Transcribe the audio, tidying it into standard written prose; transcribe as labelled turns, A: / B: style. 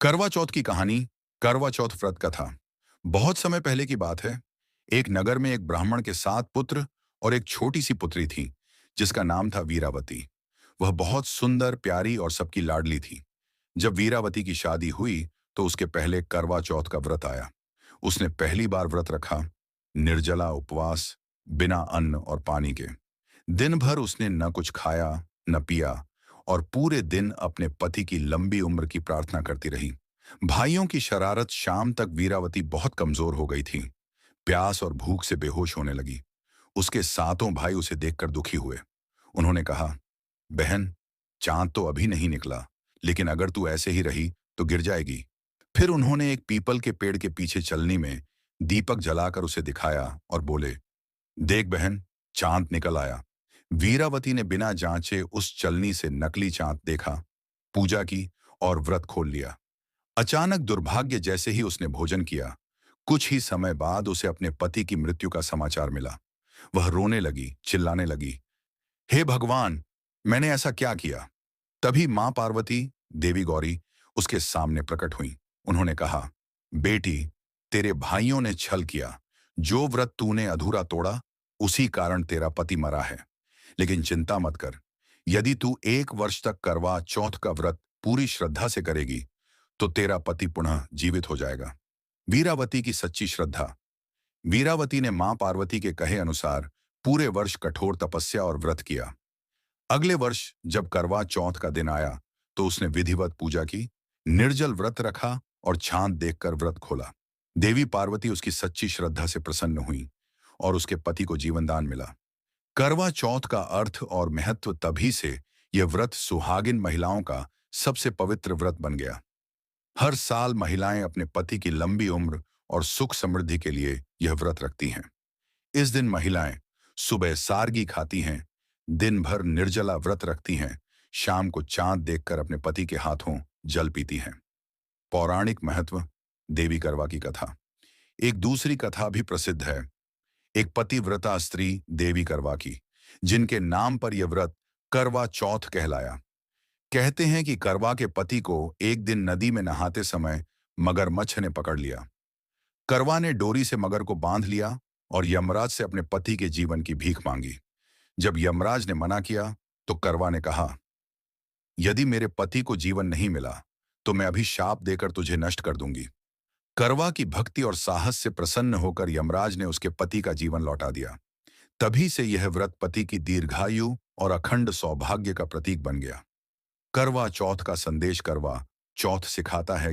A: करवा चौथ की कहानी। करवा चौथ व्रत कथा। बहुत समय पहले की बात है। एक नगर में एक ब्राह्मण के 7 पुत्र और एक छोटी सी पुत्री थी, जिसका नाम था वीरावती। वह बहुत सुंदर, प्यारी और सबकी लाडली थी। जब वीरावती की शादी हुई तो उसके पहले करवा चौथ का व्रत आया। उसने पहली बार व्रत रखा। निर्जला उपवास, बिना अन्न और पानी के। दिन भर उसने न कुछ खाया, न पिया, और पूरे दिन अपने पति की लंबी उम्र की प्रार्थना करती रही। भाइयों की शरारत, शाम तक वीरावती बहुत कमजोर हो गई थी। प्यास और भूख से बेहोश होने लगी। उसके सातों भाई उसे देखकर दुखी हुए। उन्होंने कहा, बहन, चांद तो अभी नहीं निकला, लेकिन अगर तू ऐसे ही रही तो गिर जाएगी। फिर उन्होंने एक पीपल के पेड़ के पीछे चलनी में दीपक जलाकर उसे दिखाया और बोले, देख बहन, चांद निकल आया। वीरावती ने बिना जांचे उस चलनी से नकली चांद देखा, पूजा की और व्रत खोल लिया। अचानक दुर्भाग्य जैसे ही उसने भोजन किया, कुछ ही समय बाद उसे अपने पति की मृत्यु का समाचार मिला। वह रोने लगी, चिल्लाने लगी, हे भगवान, मैंने ऐसा क्या किया। तभी मां पार्वती, देवी गौरी, उसके सामने प्रकट हुई। उन्होंने कहा, बेटी, तेरे भाइयों ने छल किया। जो व्रत तूने अधूरा तोड़ा, उसी कारण तेरा पति मरा है। लेकिन चिंता मत कर। यदि तू 1 वर्ष तक करवा चौथ का व्रत पूरी श्रद्धा से करेगी तो तेरा पति पुनः जीवित हो जाएगा। वीरावती की सच्ची श्रद्धा। वीरावती ने मां पार्वती के कहे अनुसार पूरे वर्ष कठोर तपस्या और व्रत किया। अगले वर्ष जब करवा चौथ का दिन आया तो उसने विधिवत पूजा की, निर्जल व्रत रखा और चांद देखकर व्रत खोला। देवी पार्वती उसकी सच्ची श्रद्धा से प्रसन्न हुई और उसके पति को जीवन दान मिला। करवा चौथ का अर्थ और महत्व तभी से यह व्रत सुहागिन महिलाओं का सबसे पवित्र व्रत बन गया। हर साल महिलाएं अपने पति की लंबी उम्र और सुख समृद्धि के लिए यह व्रत रखती हैं। इस दिन महिलाएं सुबह सारगी खाती हैं, दिन भर निर्जला व्रत रखती हैं, शाम को चांद देखकर अपने पति के हाथों जल पीती हैं। पौराणिक महत्व। देवी करवा की कथा। एक दूसरी कथा भी प्रसिद्ध है। एक पतिव्रता स्त्री देवी करवा की, जिनके नाम पर यह व्रत करवा चौथ कहलाया। कहते हैं कि करवा के पति को एक दिन नदी में नहाते समय मगरमच्छ ने पकड़ लिया। करवा ने डोरी से मगर को बांध लिया और यमराज से अपने पति के जीवन की भीख मांगी। जब यमराज ने मना किया तो करवा ने कहा, यदि मेरे पति को जीवन नहीं मिला तो मैं अभी शाप देकर तुझे नष्ट कर दूंगी। करवा की भक्ति और साहस से प्रसन्न होकर यमराज ने उसके पति का जीवन लौटा दिया। तभी से यह व्रत पति की दीर्घायु और अखंड सौभाग्य का प्रतीक बन गया। करवा चौथ का संदेश। करवा चौथ सिखाता है